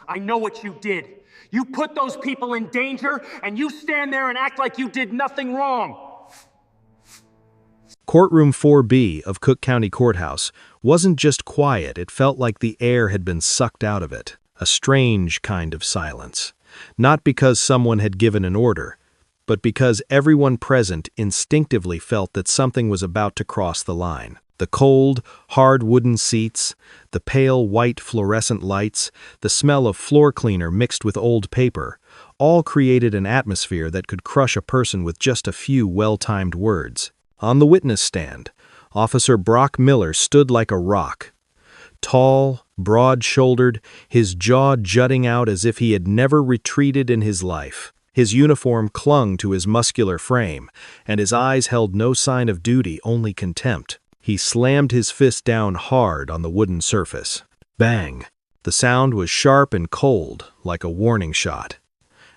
I know what you did. You put those people in danger, and you stand there and act like you did nothing wrong. Courtroom 4B of Cook County Courthouse wasn't just quiet, it felt like the air had been sucked out of it. A strange kind of silence. Not because someone had given an order, but because everyone present instinctively felt that something was about to cross the line. The cold, hard wooden seats, the pale white fluorescent lights, the smell of floor cleaner mixed with old paper, all created an atmosphere that could crush a person with just a few well-timed words. On the witness stand, Officer Brock Miller stood like a rock. Tall, broad-shouldered, his jaw jutting out as if he had never retreated in his life. His uniform clung to his muscular frame, and his eyes held no sign of duty, only contempt. He slammed his fist down hard on the wooden surface. Bang! The sound was sharp and cold, like a warning shot.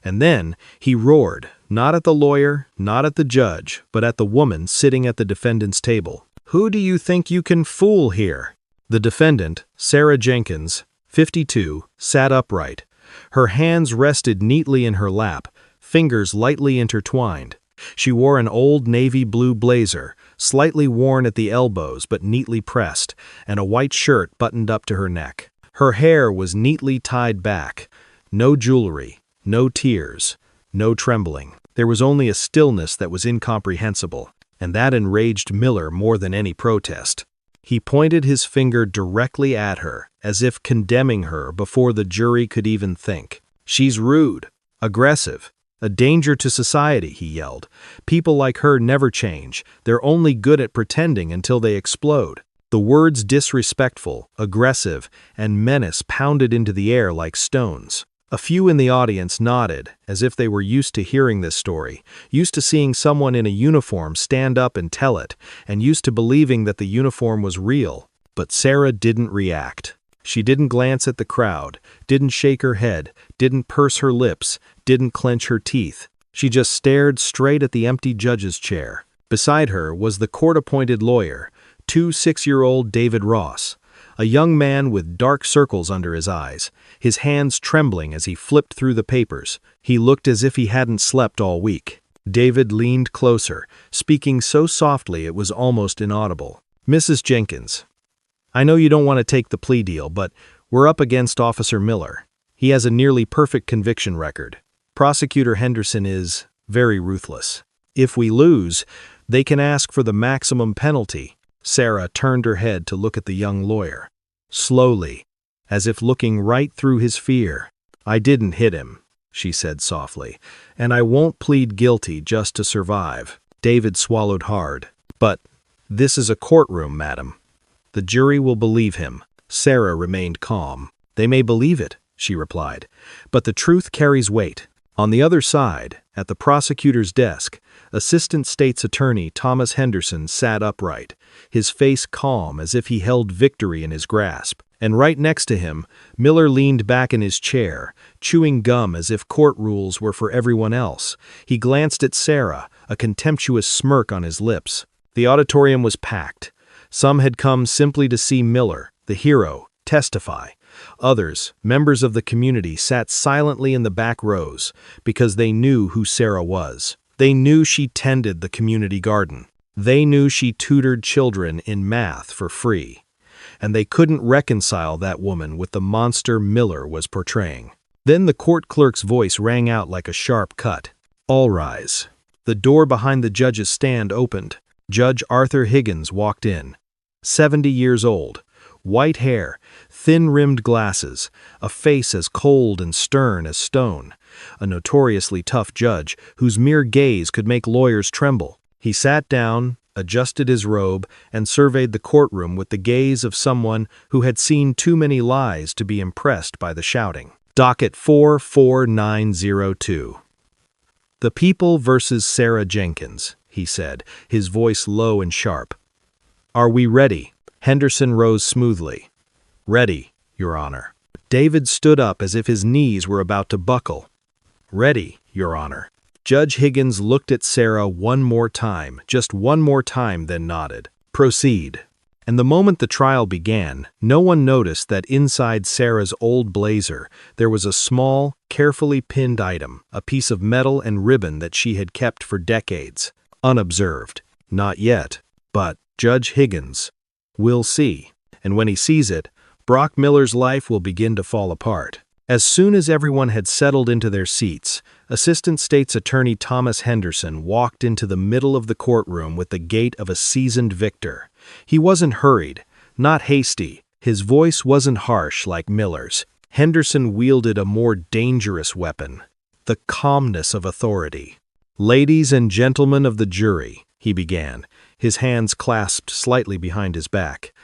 And then he roared, not at the lawyer, not at the judge, but at the woman sitting at the defendant's table. "Who do you think you can fool here?" The defendant, Sarah Jenkins, 52, sat upright. Her hands rested neatly in her lap, fingers lightly intertwined. She wore an old navy blue blazer, slightly worn at the elbows but neatly pressed, and a white shirt buttoned up to her neck. Her hair was neatly tied back. No jewelry, no tears, no trembling. There was only a stillness that was incomprehensible, and that enraged Miller more than any protest. He pointed his finger directly at her, as if condemning her before the jury could even think. "She's rude, aggressive, a danger to society," he yelled. "People like her never change. They're only good at pretending until they explode." The words disrespectful, aggressive, and menace pounded into the air like stones. A few in the audience nodded, as if they were used to hearing this story, used to seeing someone in a uniform stand up and tell it, and used to believing that the uniform was real. But Sarah didn't react. She didn't glance at the crowd, didn't shake her head, didn't purse her lips, didn't clench her teeth. She just stared straight at the empty judge's chair. Beside her was the court-appointed lawyer, 26-year-old David Ross, a young man with dark circles under his eyes, his hands trembling as he flipped through the papers. He looked as if he hadn't slept all week. David leaned closer, speaking so softly it was almost inaudible. "Mrs. Jenkins, I know you don't want to take the plea deal, but we're up against Officer Miller. He has a nearly perfect conviction record. Prosecutor Henderson is very ruthless. If we lose, they can ask for the maximum penalty." Sarah turned her head to look at the young lawyer. Slowly, as if looking right through his fear. "I didn't hit him," she said softly, "and I won't plead guilty just to survive." David swallowed hard. "But this is a courtroom, madam. The jury will believe him." Sarah remained calm. "They may believe it," she replied, "but the truth carries weight." On the other side, at the prosecutor's desk, Assistant State's Attorney Thomas Henderson sat upright, his face calm as if he held victory in his grasp. And right next to him, Miller leaned back in his chair, chewing gum as if court rules were for everyone else. He glanced at Sarah, a contemptuous smirk on his lips. The auditorium was packed. Some had come simply to see Miller, the hero, testify. Others, members of the community, sat silently in the back rows because they knew who Sarah was. They knew she tended the community garden. They knew she tutored children in math for free. And they couldn't reconcile that woman with the monster Miller was portraying. Then the court clerk's voice rang out like a sharp cut. "All rise." The door behind the judge's stand opened. Judge Arthur Higgins walked in. 70 years old. White hair, thin-rimmed glasses, a face as cold and stern as stone. A notoriously tough judge whose mere gaze could make lawyers tremble. He sat down, adjusted his robe, and surveyed the courtroom with the gaze of someone who had seen too many lies to be impressed by the shouting. Docket 44902. "The People versus Sarah Jenkins," he said, his voice low and sharp. "Are we ready?" Henderson rose smoothly. "Ready, Your Honor." David stood up as if his knees were about to buckle. "Ready, Your Honor." Judge Higgins looked at Sarah one more time, just one more time, then nodded. "Proceed." And the moment the trial began, no one noticed that inside Sarah's old blazer, there was a small, carefully pinned item, a piece of metal and ribbon that she had kept for decades, unobserved. Not yet, but Judge Higgins will see. And when he sees it, Brock Miller's life will begin to fall apart. As soon as everyone had settled into their seats, Assistant State's Attorney Thomas Henderson walked into the middle of the courtroom with the gait of a seasoned victor. He wasn't hurried, not hasty. His voice wasn't harsh like Miller's. Henderson wielded a more dangerous weapon, the calmness of authority. "Ladies and gentlemen of the jury," he began, his hands clasped slightly behind his back.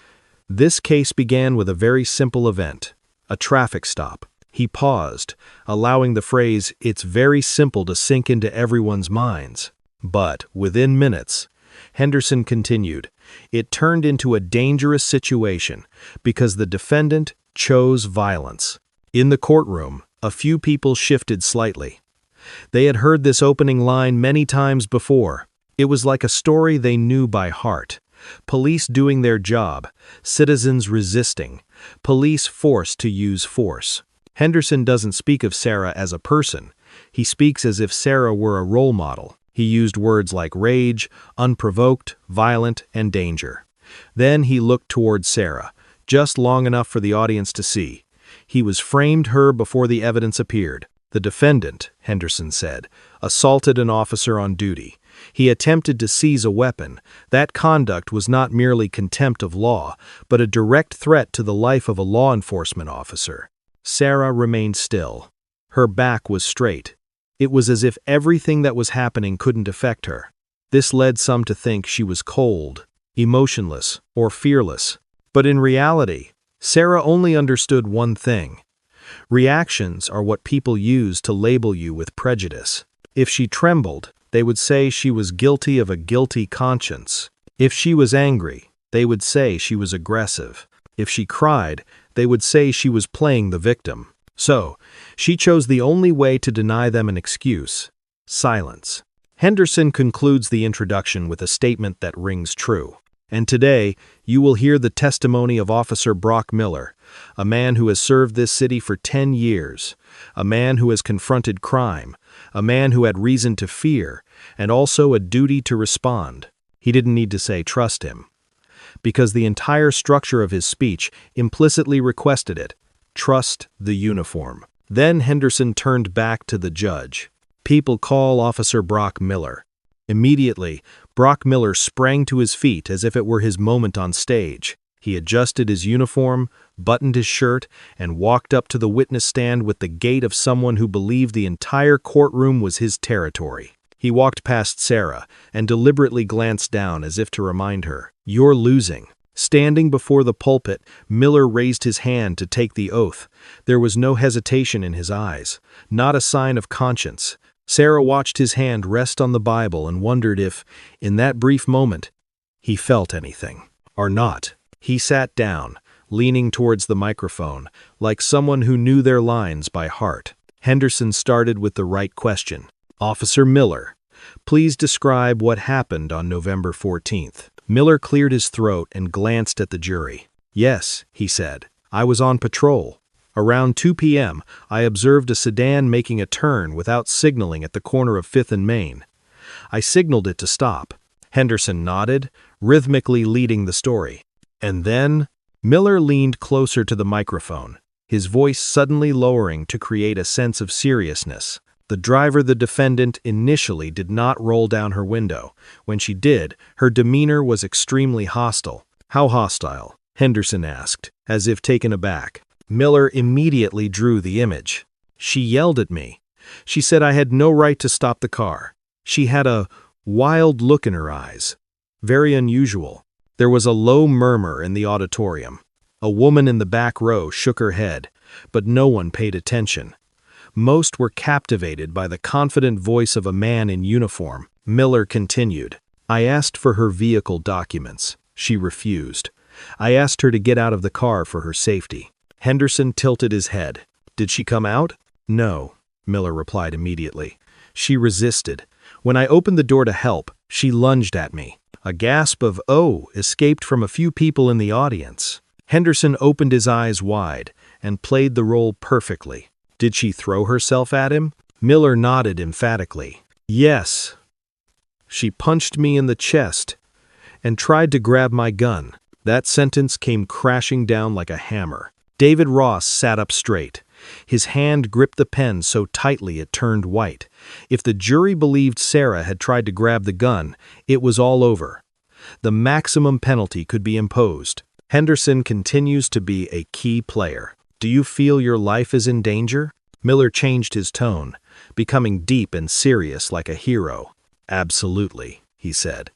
"This case began with a very simple event, a traffic stop." He paused, allowing the phrase, "it's very simple," to sink into everyone's minds. But, within minutes, Henderson continued, it turned into a dangerous situation because the defendant chose violence. In the courtroom, a few people shifted slightly. They had heard this opening line many times before. It was like a story they knew by heart. Police doing their job, citizens resisting, police forced to use force. Henderson doesn't speak of Sarah as a person. He speaks as if Sarah were a role model. He used words like rage, unprovoked, violent, and danger. Then he looked toward Sarah, just long enough for the audience to see. He was framed her before the evidence appeared. The defendant, Henderson said, assaulted an officer on duty. He attempted to seize a weapon. That conduct was not merely contempt of law, but a direct threat to the life of a law enforcement officer. Sarah remained still. Her back was straight. It was as if everything that was happening couldn't affect her. This led some to think she was cold, emotionless, or fearless. But in reality, Sarah only understood one thing. Reactions are what people use to label you with prejudice. If she trembled, they would say she was guilty of a guilty conscience. If she was angry, they would say she was aggressive. If she cried, they would say she was playing the victim. So, she chose the only way to deny them an excuse: silence. Henderson concludes the introduction with a statement that rings true. And today, you will hear the testimony of Officer Brock Miller, a man who has served this city for 10 years, a man who has confronted crime, a man who had reason to fear, and also a duty to respond. He didn't need to say trust him, because the entire structure of his speech implicitly requested it. Trust the uniform. Then Henderson turned back to the judge. People call Officer Brock Miller. Immediately, Brock Miller sprang to his feet as if it were his moment on stage. He adjusted his uniform, buttoned his shirt, and walked up to the witness stand with the gait of someone who believed the entire courtroom was his territory. He walked past Sarah and deliberately glanced down as if to remind her, "You're losing." Standing before the pulpit, Miller raised his hand to take the oath. There was no hesitation in his eyes, not a sign of conscience. Sarah watched his hand rest on the Bible and wondered if, in that brief moment, he felt anything. Or not. He sat down, leaning towards the microphone, like someone who knew their lines by heart. Henderson started with the right question. "Officer Miller, please describe what happened on November 14th. Miller cleared his throat and glanced at the jury. "Yes," he said, "I was on patrol. Around 2 p.m., I observed a sedan making a turn without signaling at the corner of 5th and Main. I signaled it to stop." Henderson nodded, rhythmically leading the story. "And then?" Miller leaned closer to the microphone, his voice suddenly lowering to create a sense of seriousness. The driver, the defendant, initially did not roll down her window. When she did, her demeanor was extremely hostile. "How hostile?" Henderson asked, as if taken aback. Miller immediately drew the image. "She yelled at me. She said I had no right to stop the car. She had a wild look in her eyes. Very unusual." There was a low murmur in the auditorium. A woman in the back row shook her head, but no one paid attention. Most were captivated by the confident voice of a man in uniform. Miller continued, "I asked for her vehicle documents. She refused. I asked her to get out of the car for her safety." Henderson tilted his head. "Did she come out?" "No," Miller replied immediately. "She resisted. When I opened the door to help, she lunged at me. A gasp of "oh" escaped from a few people in the audience. Henderson opened his eyes wide and played the role perfectly. Did she throw herself at him? Miller nodded emphatically. Yes. She punched me in the chest and tried to grab my gun. That sentence came crashing down like a hammer. David Ross sat up straight. His hand gripped the pen so tightly it turned white. If the jury believed Sarah had tried to grab the gun, it was all over. The maximum penalty could be imposed. Henderson continues to be a key player. Do you feel your life is in danger? Miller changed his tone, becoming deep and serious like a hero. Absolutely, he said.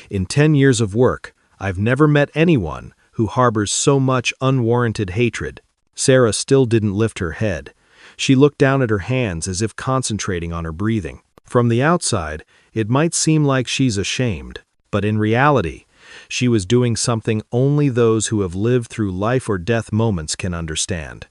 In 10 years of work, I've never met anyone who harbors so much unwarranted hatred. Sarah still didn't lift her head. She looked down at her hands as if concentrating on her breathing. From the outside, it might seem like she's ashamed, but in reality, she was doing something only those who have lived through life or death moments can understand,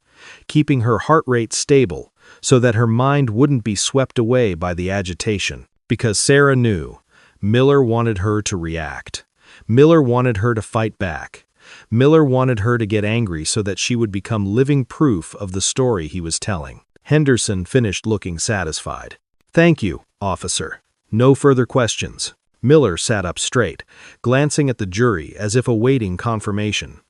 keeping her heart rate stable so that her mind wouldn't be swept away by the agitation. Because Sarah knew, Miller wanted her to react. Miller wanted her to fight back. Miller wanted her to get angry so that she would become living proof of the story he was telling. Henderson finished looking satisfied. Thank you, officer. No further questions. Miller sat up straight, glancing at the jury as if awaiting confirmation.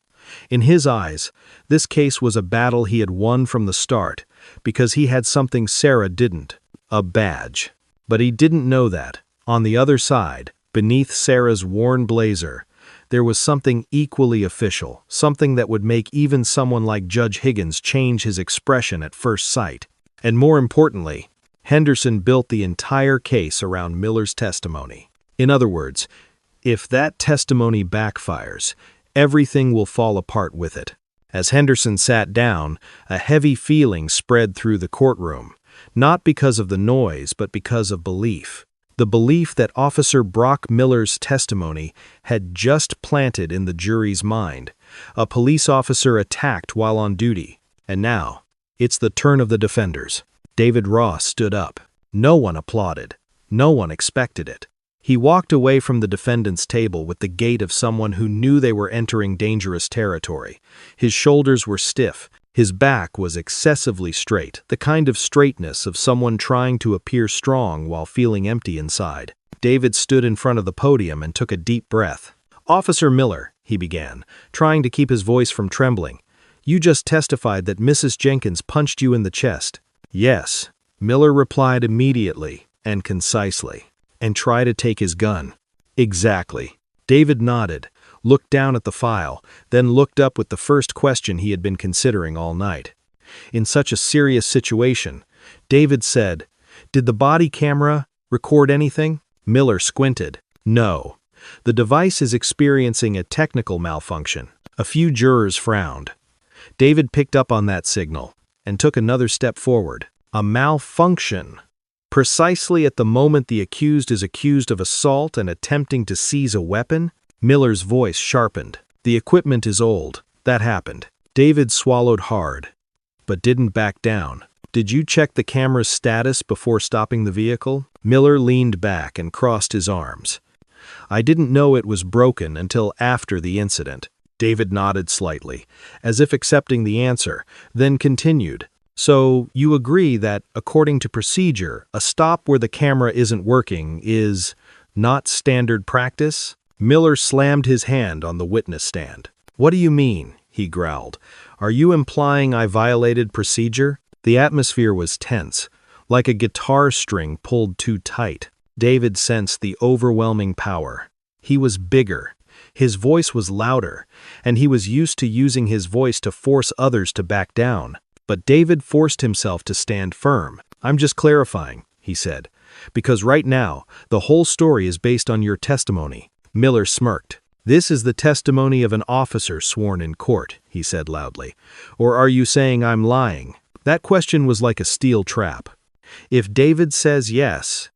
In his eyes, this case was a battle he had won from the start because he had something Sarah didn't, a badge. But he didn't know that, on the other side, beneath Sarah's worn blazer, there was something equally official, something that would make even someone like Judge Higgins change his expression at first sight. And more importantly, Henderson built the entire case around Miller's testimony. In other words, if that testimony backfires, everything will fall apart with it. As Henderson sat down, a heavy feeling spread through the courtroom, not because of the noise, but because of belief. The belief that Officer Brock Miller's testimony had just planted in the jury's mind. A police officer attacked while on duty. And now, it's the turn of the defenders. David Ross stood up. No one applauded. No one expected it. He walked away from the defendant's table with the gait of someone who knew they were entering dangerous territory. His shoulders were stiff. His back was excessively straight, the kind of straightness of someone trying to appear strong while feeling empty inside. David stood in front of the podium and took a deep breath. Officer Miller, he began, trying to keep his voice from trembling. You just testified that Mrs. Jenkins punched you in the chest. Yes, Miller replied immediately and concisely. And try to take his gun. Exactly. David nodded, looked down at the file, then looked up with the first question he had been considering all night. In such a serious situation, David said, Did the body camera record anything? Miller squinted. No. The device is experiencing a technical malfunction. A few jurors frowned. David picked up on that signal and took another step forward. A malfunction. Precisely at the moment the accused is accused of assault and attempting to seize a weapon, Miller's voice sharpened. The equipment is old. That happened. David swallowed hard, but didn't back down. Did you check the camera's status before stopping the vehicle? Miller leaned back and crossed his arms. I didn't know it was broken until after the incident. David nodded slightly, as if accepting the answer, then continued. So, you agree that, according to procedure, a stop where the camera isn't working is not standard practice? Miller slammed his hand on the witness stand. What do you mean? He growled. Are you implying I violated procedure? The atmosphere was tense, like a guitar string pulled too tight. David sensed the overwhelming power. He was bigger. His voice was louder, and he was used to using his voice to force others to back down. But David forced himself to stand firm. I'm just clarifying, he said, because right now, the whole story is based on your testimony. Miller smirked. This is the testimony of an officer sworn in court, he said loudly. Or are you saying I'm lying? That question was like a steel trap. If David says yes,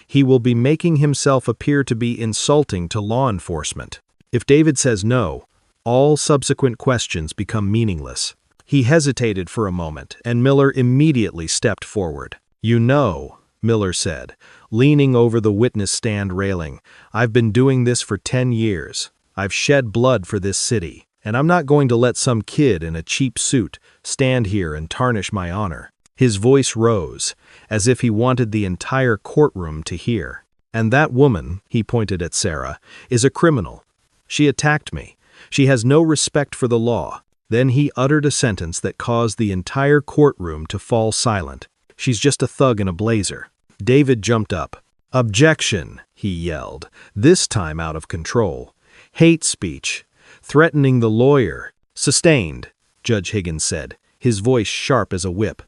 he will be making himself appear to be insulting to law enforcement. If David says no, all subsequent questions become meaningless. He hesitated for a moment, and Miller immediately stepped forward. You know, Miller said, leaning over the witness stand railing. "I've been doing this for 10 years. I've shed blood for this city, and I'm not going to let some kid in a cheap suit stand here and tarnish my honor." His voice rose, as if he wanted the entire courtroom to hear. "And that woman," he pointed at Sarah, "is a criminal. She attacked me. She has no respect for the law." Then he uttered a sentence that caused the entire courtroom to fall silent. "She's just a thug in a blazer." David jumped up. "Objection," he yelled, this time out of control. "Hate speech. Threatening the lawyer." "Sustained," Judge Higgins said, his voice sharp as a whip.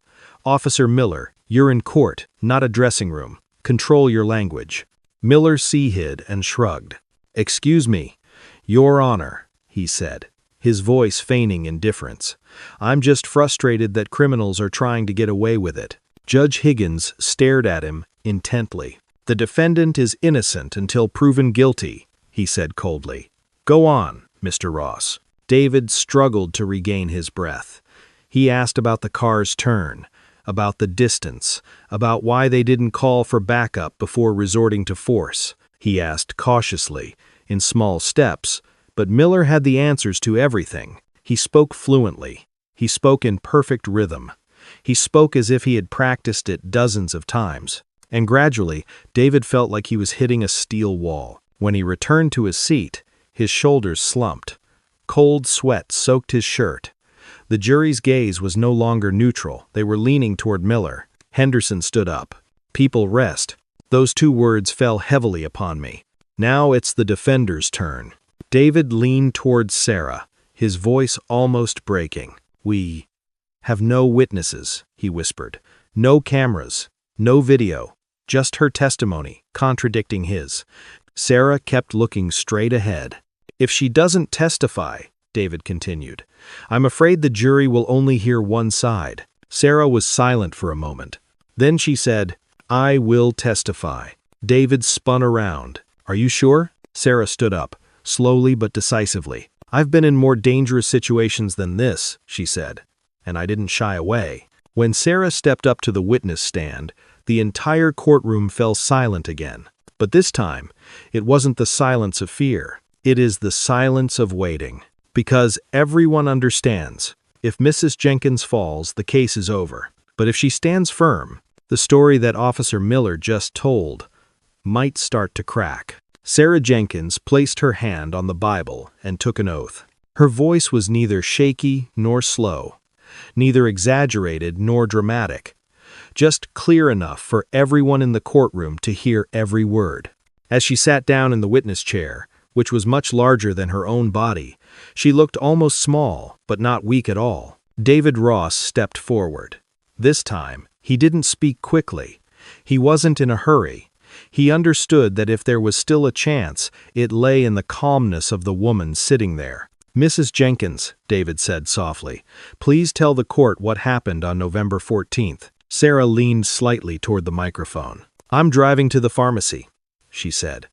"Officer Miller, you're in court, not a dressing room. Control your language." Miller hid and shrugged. "Excuse me, Your Honor," he said, his voice feigning indifference. "I'm just frustrated that criminals are trying to get away with it." Judge Higgins stared at him intently. "The defendant is innocent until proven guilty," he said coldly. "Go on, Mr. Ross." David struggled to regain his breath. He asked about the car's turn, about the distance, about why they didn't call for backup before resorting to force. He asked cautiously, in small steps, but Miller had the answers to everything. He spoke fluently. He spoke in perfect rhythm. He spoke as if he had practiced it dozens of times. And gradually, David felt like he was hitting a steel wall. When he returned to his seat, his shoulders slumped. Cold sweat soaked his shirt. The jury's gaze was no longer neutral. They were leaning toward Miller. Henderson stood up. "People rest." Those two words fell heavily upon me. "Now it's the defender's turn." David leaned towards Sarah, his voice almost breaking. "We have no witnesses," he whispered. "No cameras, no video, just her testimony, contradicting his." Sarah kept looking straight ahead. "If she doesn't testify," David continued, "I'm afraid the jury will only hear one side." Sarah was silent for a moment. Then she said, "I will testify." David spun around. "Are you sure?" Sarah stood up, slowly but decisively. "I've been in more dangerous situations than this," she said, and I didn't shy away. When Sarah stepped up to the witness stand, the entire courtroom fell silent again. But this time, it wasn't the silence of fear. It is the silence of waiting. Because everyone understands, if Mrs. Jenkins falls, the case is over. But if she stands firm, the story that Officer Miller just told might start to crack. Sarah Jenkins placed her hand on the Bible and took an oath. Her voice was neither shaky nor slow, neither exaggerated nor dramatic, just clear enough for everyone in the courtroom to hear every word. As she sat down in the witness chair, which was much larger than her own body, she looked almost small, but not weak at all. David Ross stepped forward. This time, he didn't speak quickly. He wasn't in a hurry. He understood that if there was still a chance, it lay in the calmness of the woman sitting there. "Mrs. Jenkins," David said softly, "please tell the court what happened on November 14th. Sarah leaned slightly toward the microphone. "I'm driving to the pharmacy," she said,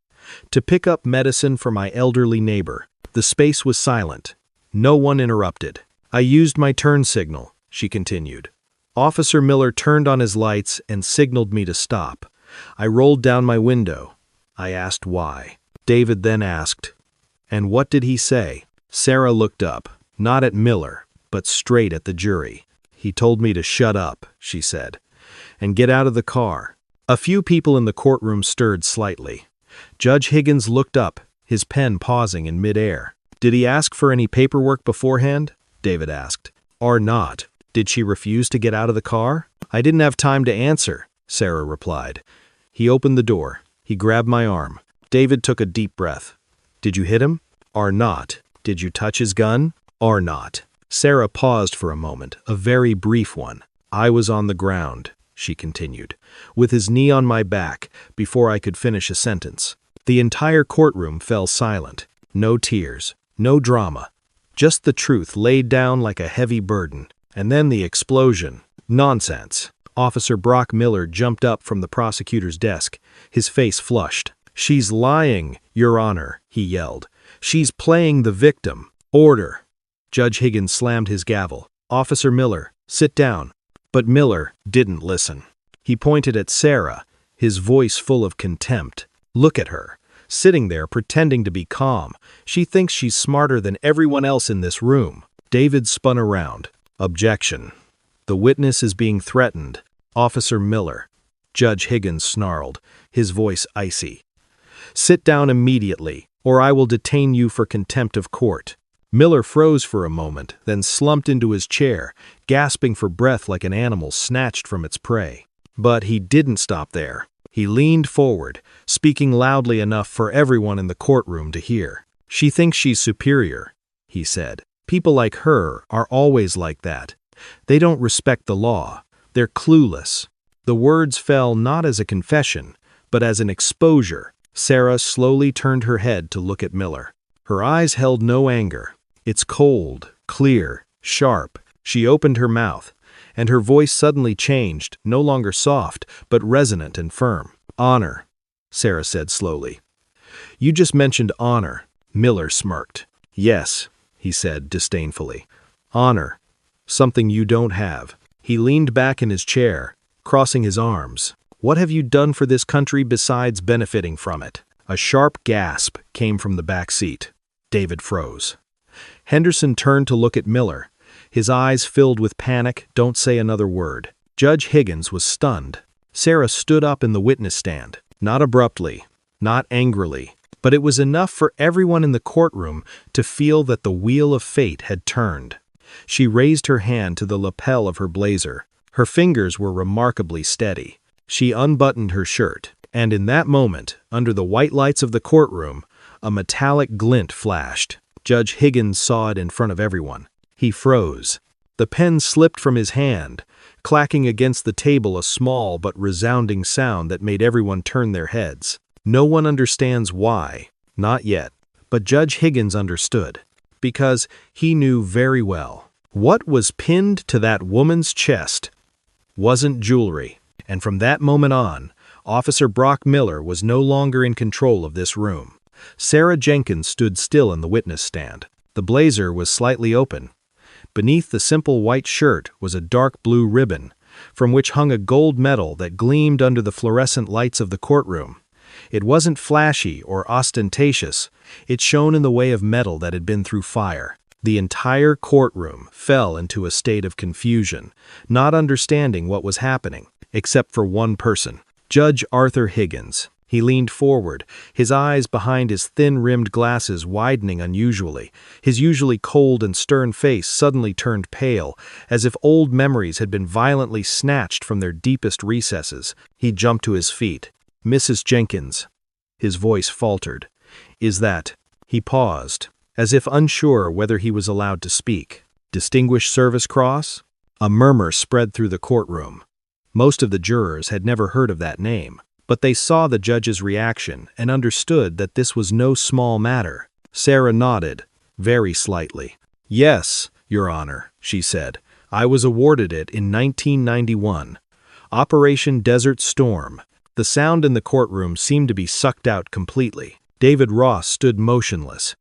"to pick up medicine for my elderly neighbor." The space was silent. No one interrupted. "I used my turn signal," she continued. "Officer Miller turned on his lights and signaled me to stop. I rolled down my window. I asked why." David then asked, "And what did he say?" Sarah looked up, not at Miller, but straight at the jury. "He told me to shut up," she said, "and get out of the car." A few people in the courtroom stirred slightly. Judge Higgins looked up, his pen pausing in midair. "Did he ask for any paperwork beforehand?" David asked. "Or not? Did she refuse to get out of the car?" "I didn't have time to answer," Sarah replied. He opened the door. He grabbed my arm. David took a deep breath. "Did you hit him? Or not? Did you touch his gun? Or not?" Sarah paused for a moment, a very brief one. "I was on the ground," she continued, "with his knee on my back, before I could finish a sentence." The entire courtroom fell silent. No tears, no drama, just the truth laid down like a heavy burden. And then the explosion. "Nonsense." Officer Brock Miller jumped up from the prosecutor's desk, his face flushed. "She's lying, Your Honor," he yelled. "She's playing the victim." "Order." Judge Higgins slammed his gavel. "Officer Miller, sit down." But Miller didn't listen. He pointed at Sarah, his voice full of contempt. "Look at her, sitting there pretending to be calm. She thinks she's smarter than everyone else in this room." David spun around. "Objection. The witness is being threatened. Officer Miller." Judge Higgins snarled, his voice icy. "Sit down immediately, or I will detain you for contempt of court." Miller froze for a moment, then slumped into his chair, gasping for breath like an animal snatched from its prey. But he didn't stop there. He leaned forward, speaking loudly enough for everyone in the courtroom to hear. "She thinks she's superior," he said. "People like her are always like that. They don't respect the law. They're clueless." The words fell not as a confession, but as an exposure. Sarah slowly turned her head to look at Miller. Her eyes held no anger. It's cold, clear, sharp. She opened her mouth, and her voice suddenly changed, no longer soft, but resonant and firm. "Honor," Sarah said slowly. "You just mentioned honor." Miller smirked. "Yes," he said disdainfully. "Honor. Something you don't have." He leaned back in his chair, crossing his arms. "What have you done for this country besides benefiting from it?" A sharp gasp came from the back seat. David froze. Henderson turned to look at Miller, his eyes filled with panic. "Don't say another word." Judge Higgins was stunned. Sarah stood up in the witness stand, not abruptly, not angrily, but it was enough for everyone in the courtroom to feel that the wheel of fate had turned. She raised her hand to the lapel of her blazer. Her fingers were remarkably steady. She unbuttoned her shirt, and in that moment, under the white lights of the courtroom, a metallic glint flashed. Judge Higgins saw it in front of everyone. He froze. The pen slipped from his hand, clacking against the table, a small but resounding sound that made everyone turn their heads. No one understands why, not yet, but Judge Higgins understood, because he knew very well. What was pinned to that woman's chest wasn't jewelry, and from that moment on, Officer Brock Miller was no longer in control of this room. Sarah Jenkins stood still in the witness stand. The blazer was slightly open. Beneath the simple white shirt was a dark blue ribbon, from which hung a gold medal that gleamed under the fluorescent lights of the courtroom. It wasn't flashy or ostentatious. It shone in the way of metal that had been through fire. The entire courtroom fell into a state of confusion, not understanding what was happening, except for one person, Judge Arthur Higgins. He leaned forward, his eyes behind his thin-rimmed glasses widening unusually. His usually cold and stern face suddenly turned pale, as if old memories had been violently snatched from their deepest recesses. He jumped to his feet. "Mrs. Jenkins." His voice faltered. "Is that—" He paused, as if unsure whether he was allowed to speak. "Distinguished Service Cross?" A murmur spread through the courtroom. Most of the jurors had never heard of that name, but they saw the judge's reaction and understood that this was no small matter. Sarah nodded, very slightly. "Yes, Your Honor," she said. "I was awarded it in 1991. Operation Desert Storm." The sound in the courtroom seemed to be sucked out completely. David Ross stood motionless.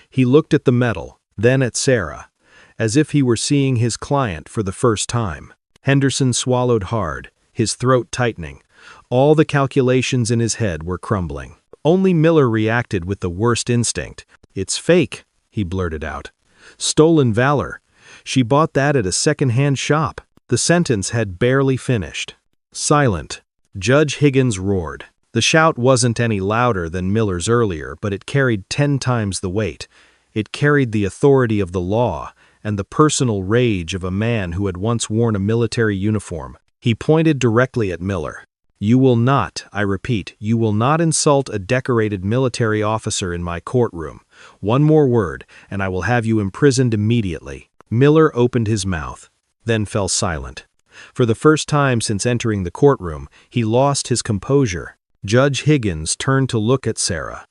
He looked at the medal, then at Sarah, as if he were seeing his client for the first time. Henderson swallowed hard, his throat tightening. All the calculations in his head were crumbling. Only Miller reacted with the worst instinct. "It's fake," he blurted out. "Stolen valor. She bought that at a second-hand shop." The sentence had barely finished. "Silent." Judge Higgins roared. The shout wasn't any louder than Miller's earlier, but it carried 10 times the weight. It carried the authority of the law and the personal rage of a man who had once worn a military uniform. He pointed directly at Miller. "You will not, I repeat, you will not insult a decorated military officer in my courtroom. One more word, and I will have you imprisoned immediately." Miller opened his mouth, then fell silent. For the first time since entering the courtroom, he lost his composure. Judge Higgins turned to look at Sarah.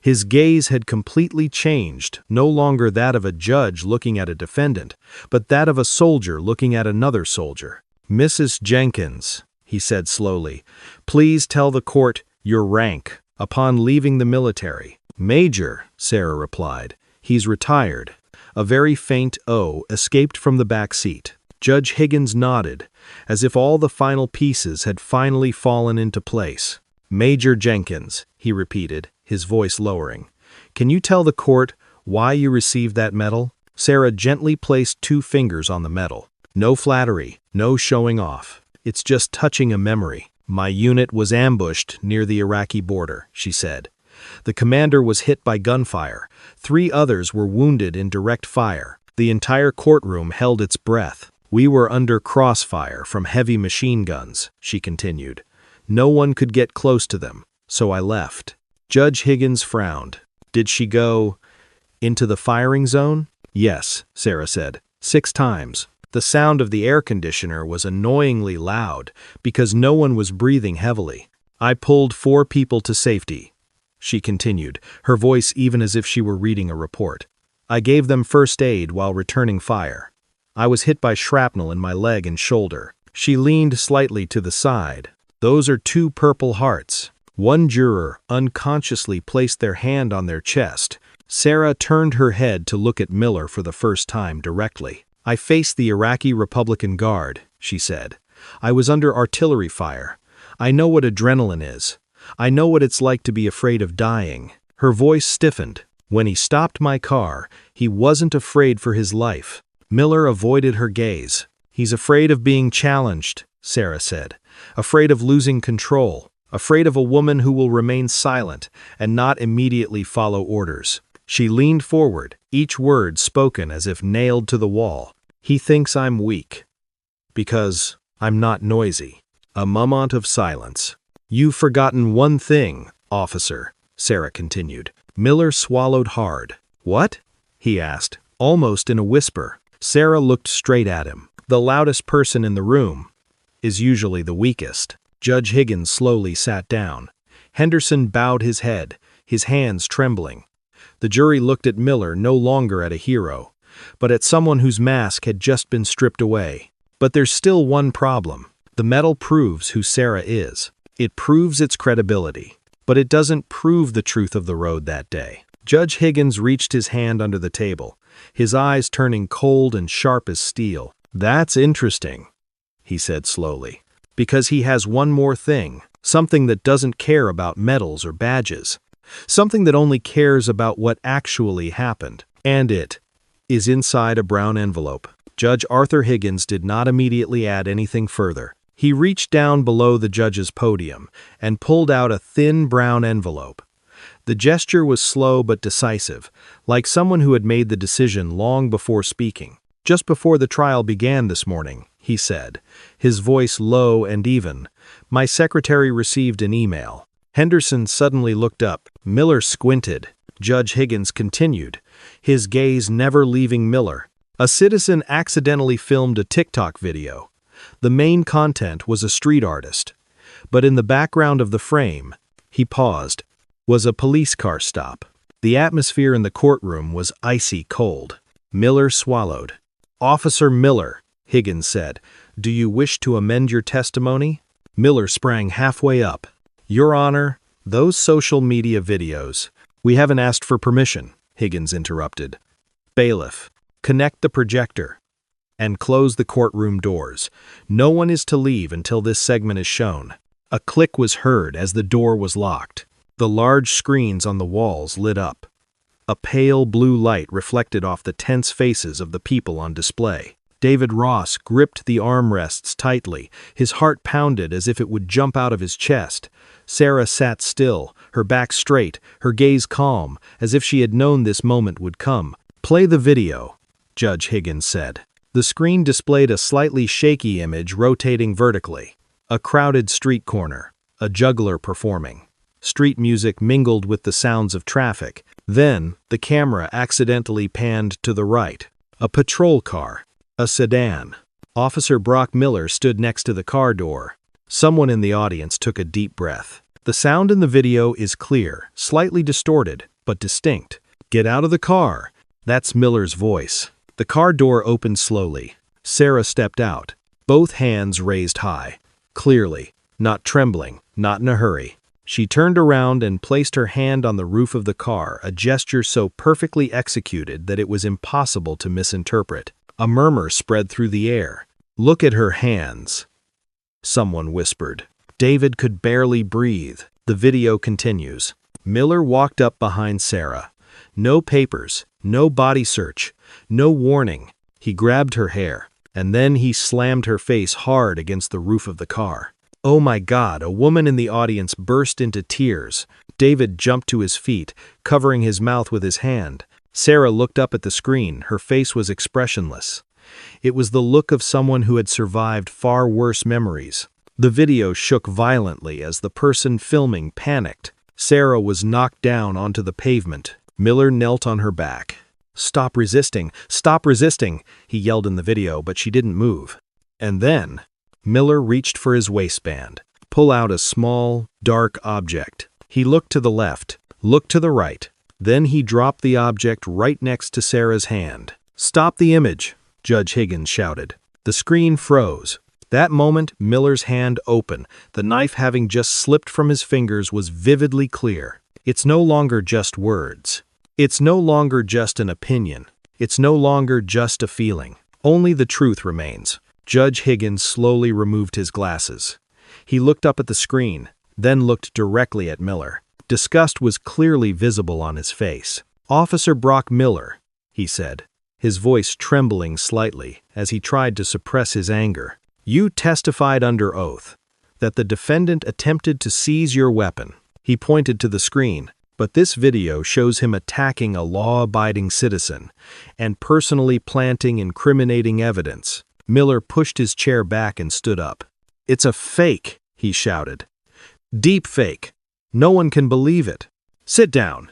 His gaze had completely changed, no longer that of a judge looking at a defendant, but that of a soldier looking at another soldier. "Mrs. Jenkins," he said slowly, "please tell the court your rank upon leaving the military." "Major," Sarah replied. "He's retired." A very faint "oh" escaped from the back seat. Judge Higgins nodded, as if all the final pieces had finally fallen into place. "Major Jenkins," he repeated, his voice lowering. "Can you tell the court why you received that medal?" Sarah gently placed 2 fingers on the medal. "No flattery, no showing off. It's just touching a memory. My unit was ambushed near the Iraqi border," she said. "The commander was hit by gunfire. 3 others were wounded in direct fire. The entire courtroom held its breath. We were under crossfire from heavy machine guns," she continued. "No one could get close to them, so I left." Judge Higgins frowned. "Did she go into the firing zone?" "Yes," Sarah said. 6 times. The sound of the air conditioner was annoyingly loud because no one was breathing heavily. "I pulled 4 people to safety," she continued, her voice even as if she were reading a report. "I gave them first aid while returning fire. I was hit by shrapnel in my leg and shoulder." She leaned slightly to the side. "Those are 2 Purple Hearts." One juror unconsciously placed their hand on their chest. Sarah turned her head to look at Miller for the first time directly. "I faced the Iraqi Republican Guard," she said. "I was under artillery fire. I know what adrenaline is. I know what it's like to be afraid of dying." Her voice stiffened. "When he stopped my car, he wasn't afraid for his life." Miller avoided her gaze. "He's afraid of being challenged," Sarah said. "Afraid of losing control. Afraid of a woman who will remain silent and not immediately follow orders." She leaned forward, each word spoken as if nailed to the wall. "He thinks I'm weak. Because I'm not noisy." A moment of silence. "You've forgotten one thing, officer," Sarah continued. Miller swallowed hard. "What?" he asked, almost in a whisper. Sarah looked straight at him. "The loudest person in the room is usually the weakest." Judge Higgins slowly sat down. Henderson bowed his head, his hands trembling. The jury looked at Miller no longer at a hero, but at someone whose mask had just been stripped away. But there's still one problem. The medal proves who Sarah is. It proves its credibility. But it doesn't prove the truth of the road that day. Judge Higgins reached his hand under the table, his eyes turning cold and sharp as steel. "That's interesting," he said slowly. "Because he has one more thing, something that doesn't care about medals or badges. Something that only cares about what actually happened. And it is inside a brown envelope." Judge Arthur Higgins did not immediately add anything further. He reached down below the judge's podium and pulled out a thin brown envelope. The gesture was slow but decisive, like someone who had made the decision long before speaking. "Just before the trial began this morning," he said, his voice low and even, "my secretary received an email." Henderson suddenly looked up. Miller squinted. Judge Higgins continued, his gaze never leaving Miller. "A citizen accidentally filmed a TikTok video. The main content was a street artist. But in the background of the frame," he paused, "was a police car stop. The atmosphere in the courtroom was icy cold." Miller swallowed. "Officer Miller," Higgins said, "do you wish to amend your testimony?" Miller sprang halfway up. "Your Honor, those social media videos—" "We haven't asked for permission," Higgins interrupted. "Bailiff, connect the projector and close the courtroom doors. No one is to leave until this segment is shown." A click was heard as the door was locked. The large screens on the walls lit up. A pale blue light reflected off the tense faces of the people on display. David Ross gripped the armrests tightly, his heart pounded as if it would jump out of his chest. Sarah sat still, her back straight, her gaze calm, as if she had known this moment would come. "Play the video," Judge Higgins said. The screen displayed a slightly shaky image rotating vertically. A crowded street corner, a juggler performing. Street music mingled with the sounds of traffic. Then, the camera accidentally panned to the right. A patrol car. A sedan. Officer Brock Miller stood next to the car door. Someone in the audience took a deep breath. The sound in the video is clear, slightly distorted, but distinct. "Get out of the car." That's Miller's voice. The car door opened slowly. Sarah stepped out, both hands raised high. Clearly, not trembling, not in a hurry. She turned around and placed her hand on the roof of the car, a gesture so perfectly executed that it was impossible to misinterpret. A murmur spread through the air. "Look at her hands," someone whispered. David could barely breathe. The video continues. Miller walked up behind Sarah. No papers, no body search, no warning. He grabbed her hair, and then he slammed her face hard against the roof of the car. "Oh my God," a woman in the audience burst into tears. David jumped to his feet, covering his mouth with his hand. Sarah looked up at the screen. Her face was expressionless. It was the look of someone who had survived far worse memories. The video shook violently as the person filming panicked. Sarah was knocked down onto the pavement. Miller knelt on her back. "Stop resisting! Stop resisting!" he yelled in the video, but she didn't move. And then, Miller reached for his waistband, pull out a small, dark object. He looked to the left, looked to the right. Then he dropped the object right next to Sarah's hand. "Stop the image," Judge Higgins shouted. The screen froze. That moment, Miller's hand open, the knife having just slipped from his fingers, was vividly clear. It's no longer just words. It's no longer just an opinion. It's no longer just a feeling. Only the truth remains. Judge Higgins slowly removed his glasses. He looked up at the screen, then looked directly at Miller. Disgust was clearly visible on his face. "Officer Brock Miller," he said, his voice trembling slightly as he tried to suppress his anger. "You testified under oath that the defendant attempted to seize your weapon." He pointed to the screen, but this video shows him attacking a law-abiding citizen and personally planting incriminating evidence. Miller pushed his chair back and stood up. "It's a fake," he shouted. "Deep fake. No one can believe it. Sit down,"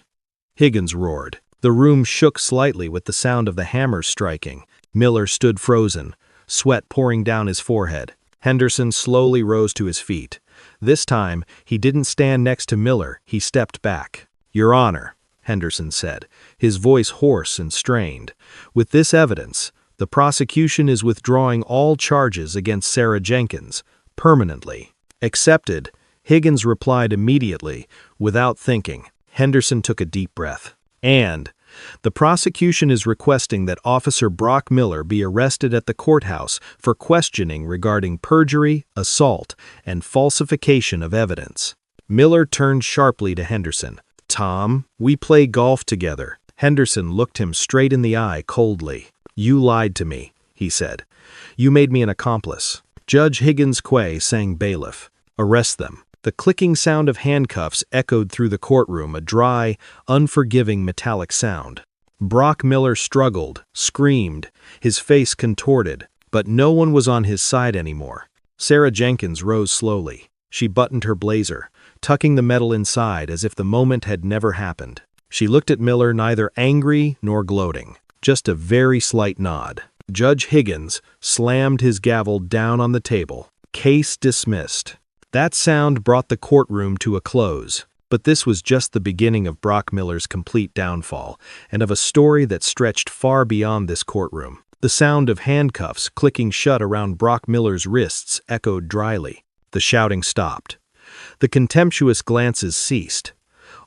Higgins roared. The room shook slightly with the sound of the hammer striking. Miller stood frozen, sweat pouring down his forehead. Henderson slowly rose to his feet. This time, he didn't stand next to Miller, he stepped back. "Your Honor," Henderson said, his voice hoarse and strained. "With this evidence, the prosecution is withdrawing all charges against Sarah Jenkins, permanently." "Accepted," Higgins replied immediately, without thinking. Henderson took a deep breath. "And the prosecution is requesting that Officer Brock Miller be arrested at the courthouse for questioning regarding perjury, assault, and falsification of evidence." Miller turned sharply to Henderson. "Tom, we play golf together." Henderson looked him straight in the eye coldly. "You lied to me," he said. "You made me an accomplice." Judge Higgins Quay sang bailiff. "Arrest them." The clicking sound of handcuffs echoed through the courtroom, a dry, unforgiving metallic sound. Brock Miller struggled, screamed, his face contorted, but no one was on his side anymore. Sarah Jenkins rose slowly. She buttoned her blazer, tucking the metal inside as if the moment had never happened. She looked at Miller, neither angry nor gloating, just a very slight nod. Judge Higgins slammed his gavel down on the table. "Case dismissed." That sound brought the courtroom to a close, but this was just the beginning of Brock Miller's complete downfall, and of a story that stretched far beyond this courtroom. The sound of handcuffs clicking shut around Brock Miller's wrists echoed dryly. The shouting stopped. The contemptuous glances ceased.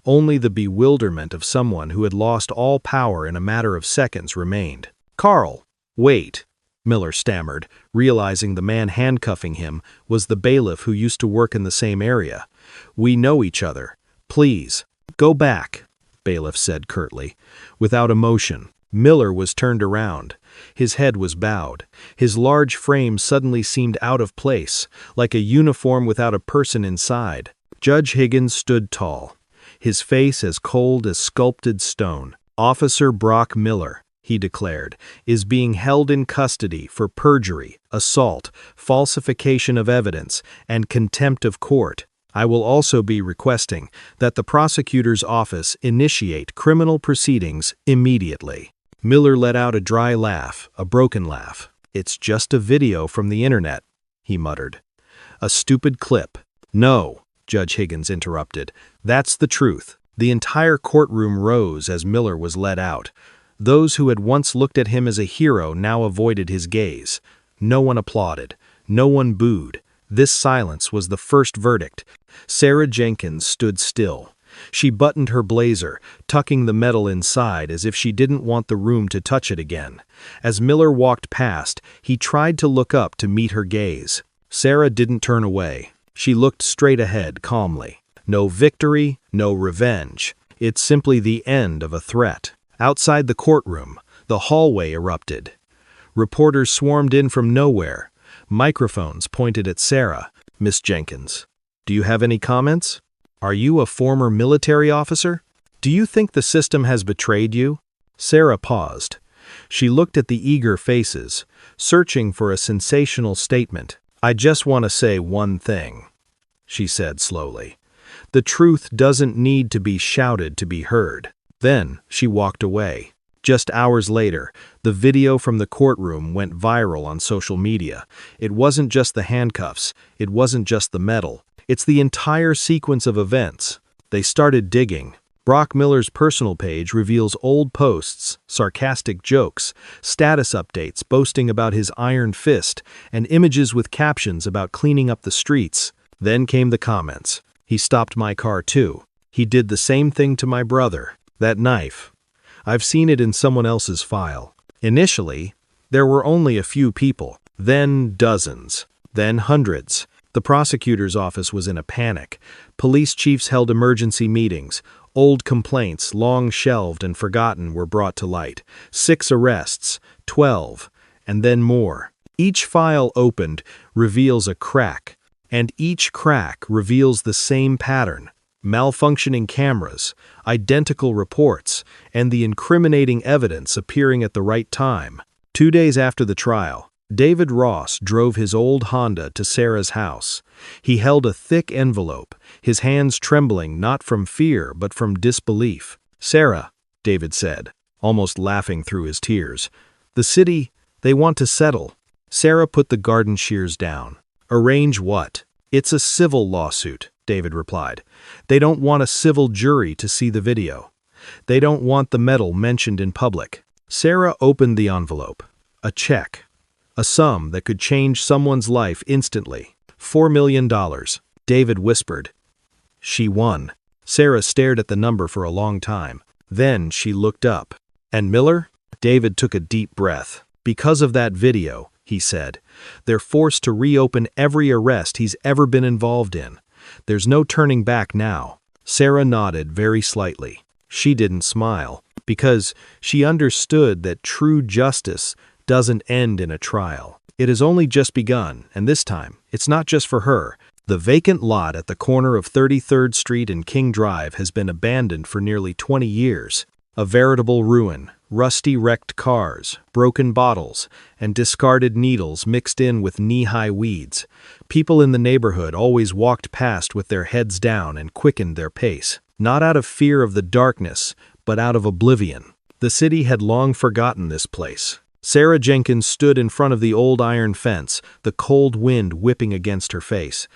Only the bewilderment of someone who had lost all power in a matter of seconds remained. "Carl, wait," Miller stammered, realizing the man handcuffing him was the bailiff who used to work in the same area. "We know each other. Please, go back," bailiff said curtly. Without emotion, Miller was turned around. His head was bowed. His large frame suddenly seemed out of place, like a uniform without a person inside. Judge Higgins stood tall, his face as cold as sculpted stone. "Officer Brock Miller," he declared, "is being held in custody for perjury, assault, falsification of evidence, and contempt of court. I will also be requesting that the prosecutor's office initiate criminal proceedings immediately." Miller let out a dry laugh, a broken laugh. "It's just a video from the internet," he muttered. "A stupid clip." "No," Judge Higgins interrupted. "That's the truth." The entire courtroom rose as Miller was let out. Those who had once looked at him as a hero now avoided his gaze. No one applauded. No one booed. This silence was the first verdict. Sarah Jenkins stood still. She buttoned her blazer, tucking the metal inside as if she didn't want the room to touch it again. As Miller walked past, he tried to look up to meet her gaze. Sarah didn't turn away. She looked straight ahead calmly. No victory, no revenge. It's simply the end of a threat. Outside the courtroom, the hallway erupted. Reporters swarmed in from nowhere. Microphones pointed at Sarah. "Miss Jenkins, do you have any comments? Are you a former military officer? Do you think the system has betrayed you?" Sarah paused. She looked at the eager faces, searching for a sensational statement. "I just want to say one thing," she said slowly. "The truth doesn't need to be shouted to be heard." Then she walked away. Just hours later, the video from the courtroom went viral on social media. It wasn't just the handcuffs. It wasn't just the metal. It's the entire sequence of events. They started digging. Brock Miller's personal page reveals old posts, sarcastic jokes, status updates boasting about his iron fist, and images with captions about cleaning up the streets. Then came the comments. "He stopped my car too. He did the same thing to my brother. That knife. I've seen it in someone else's file." Initially, there were only a few people, then dozens, then hundreds. The prosecutor's office was in a panic. Police chiefs held emergency meetings. Old complaints, long shelved and forgotten, were brought to light. 6 arrests, 12, and then more. Each file opened reveals a crack, and each crack reveals the same pattern. Malfunctioning cameras, identical reports, and the incriminating evidence appearing at the right time. 2 days after the trial, David Ross drove his old Honda to Sarah's house. He held a thick envelope, his hands trembling not from fear but from disbelief. "Sarah," David said, almost laughing through his tears, "the city, they want to settle." Sarah put the garden shears down. "Arrange what?" "It's a civil lawsuit," David replied. "They don't want a civil jury to see the video. They don't want the metal mentioned in public." Sarah opened the envelope. A check. A sum that could change someone's life instantly. $4 million. David whispered. She won. Sarah stared at the number for a long time. Then she looked up. "And Miller?" David took a deep breath. "Because of that video," he said, "they're forced to reopen every arrest he's ever been involved in. There's no turning back now." Sarah nodded very slightly. She didn't smile, because she understood that true justice doesn't end in a trial. It has only just begun, and this time, it's not just for her. The vacant lot at the corner of 33rd Street and King Drive has been abandoned for nearly 20 years. A veritable ruin. Rusty wrecked cars, broken bottles, and discarded needles mixed in with knee-high weeds. People in the neighborhood always walked past with their heads down and quickened their pace, not out of fear of the darkness, but out of oblivion. The city had long forgotten this place. Sarah Jenkins stood in front of the old iron fence, the cold wind whipping against her face.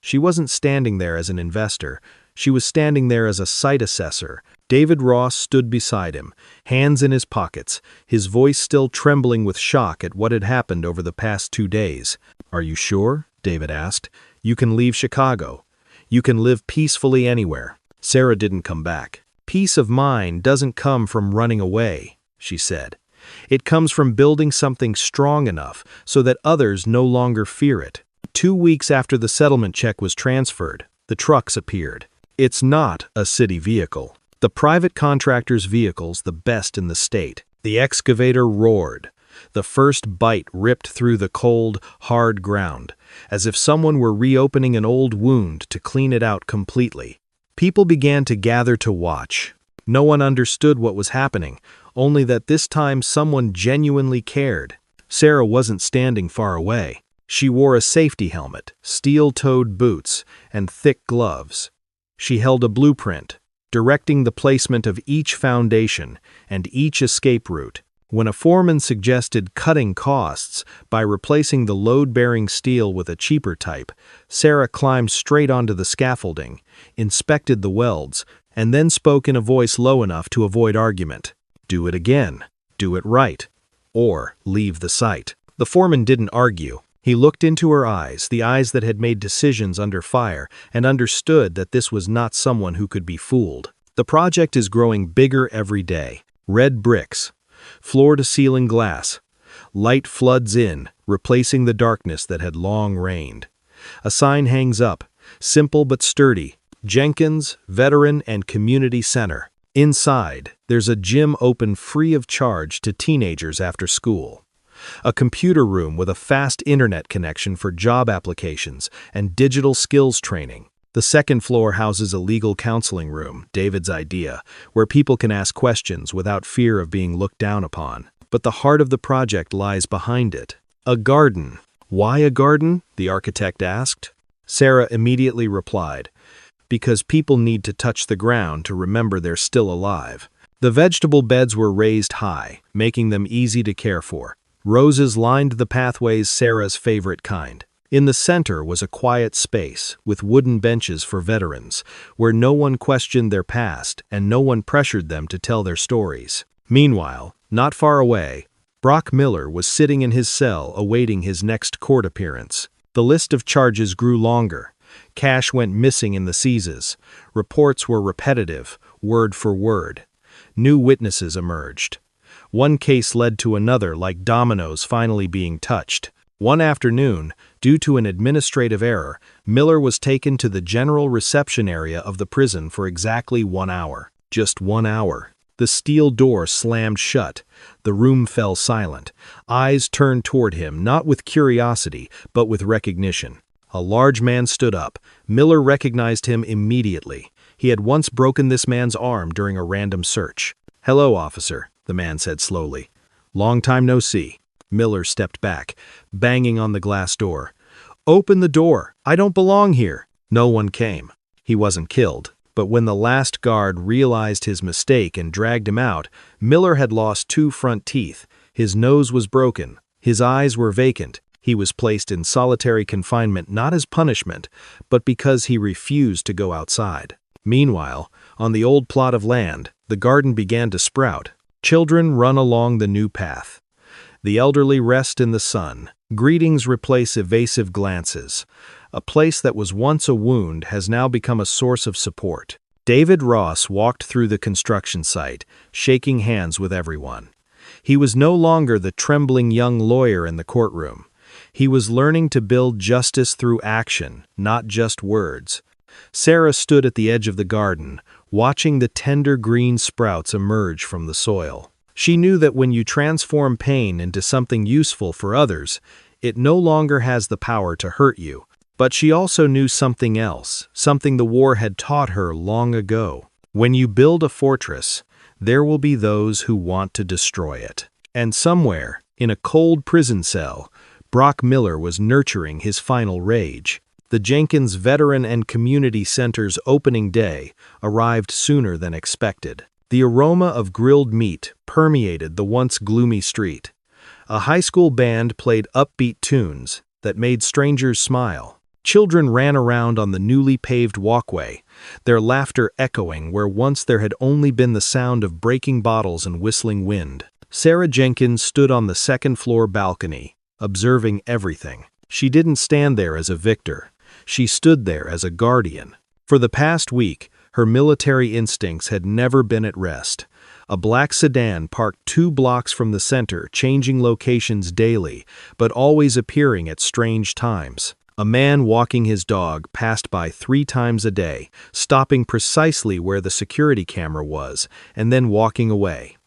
She wasn't standing there as an investor. She was standing there as a site assessor. David Ross stood beside him, hands in his pockets, his voice still trembling with shock at what had happened over the past 2 days. "Are you sure?" David asked. "You can leave Chicago. You can live peacefully anywhere." Sarah didn't come back. "Peace of mind doesn't come from running away," she said. "It comes from building something strong enough so that others no longer fear it." 2 weeks after the settlement check was transferred, the trucks appeared. It's not a city vehicle. The private contractor's vehicle's the best in the state. The excavator roared. The first bite ripped through the cold, hard ground, as if someone were reopening an old wound to clean it out completely. People began to gather to watch. No one understood what was happening, only that this time someone genuinely cared. Sarah wasn't standing far away. She wore a safety helmet, steel-toed boots, and thick gloves. She held a blueprint, directing the placement of each foundation and each escape route. When a foreman suggested cutting costs by replacing the load-bearing steel with a cheaper type, Sarah climbed straight onto the scaffolding, inspected the welds, and then spoke in a voice low enough to avoid argument. "Do it again. Do it right. Or leave the site." The foreman didn't argue. He looked into her eyes, the eyes that had made decisions under fire, and understood that this was not someone who could be fooled. The project is growing bigger every day. Red bricks, floor-to-ceiling glass. Light floods in, replacing the darkness that had long reigned. A sign hangs up, simple but sturdy: Jenkins, Veteran and Community Center. Inside, there's a gym open free of charge to teenagers after school. A computer room with a fast internet connection for job applications and digital skills training. The second floor houses a legal counseling room, David's idea, where people can ask questions without fear of being looked down upon. But the heart of the project lies behind it. A garden. Why a garden? The architect asked. Sarah immediately replied, because people need to touch the ground to remember they're still alive. The vegetable beds were raised high, making them easy to care for. Roses lined the pathways, Sarah's favorite kind. In the center was a quiet space, with wooden benches for veterans, where no one questioned their past and no one pressured them to tell their stories. Meanwhile, not far away, Brock Miller was sitting in his cell awaiting his next court appearance. The list of charges grew longer. Cash went missing in the seizes. Reports were repetitive, word for word. New witnesses emerged. One case led to another, like dominoes finally being touched. One afternoon, due to an administrative error, Miller was taken to the general reception area of the prison for exactly 1 hour. Just 1 hour. The steel door slammed shut. The room fell silent. Eyes turned toward him, not with curiosity, but with recognition. A large man stood up. Miller recognized him immediately. He had once broken this man's arm during a random search. "Hello, officer," the man said slowly. "Long time no see." Miller stepped back, banging on the glass door. "Open the door! I don't belong here!" No one came. He wasn't killed, but when the last guard realized his mistake and dragged him out, Miller had lost 2 front teeth. His nose was broken. His eyes were vacant. He was placed in solitary confinement not as punishment, but because he refused to go outside. Meanwhile, on the old plot of land, the garden began to sprout. Children run along the new path. The elderly rest in the sun. Greetings replace evasive glances. A place that was once a wound has now become a source of support. David Ross walked through the construction site, shaking hands with everyone. He was no longer the trembling young lawyer in the courtroom. He was learning to build justice through action, not just words. Sarah stood at the edge of the garden, watching the tender green sprouts emerge from the soil. She knew that when you transform pain into something useful for others, it no longer has the power to hurt you. But she also knew something else, something the war had taught her long ago. When you build a fortress, there will be those who want to destroy it. And somewhere, in a cold prison cell, Brock Miller was nurturing his final rage. The Jenkins Veteran and Community Center's opening day arrived sooner than expected. The aroma of grilled meat permeated the once gloomy street. A high school band played upbeat tunes that made strangers smile. Children ran around on the newly paved walkway, their laughter echoing where once there had only been the sound of breaking bottles and whistling wind. Sarah Jenkins stood on the second-floor balcony, observing everything. She didn't stand there as a victor. She stood there as a guardian. For the past week, her military instincts had never been at rest. A black sedan parked 2 blocks from the center, changing locations daily, but always appearing at strange times. A man walking his dog passed by 3 times a day, stopping precisely where the security camera was, and then walking away.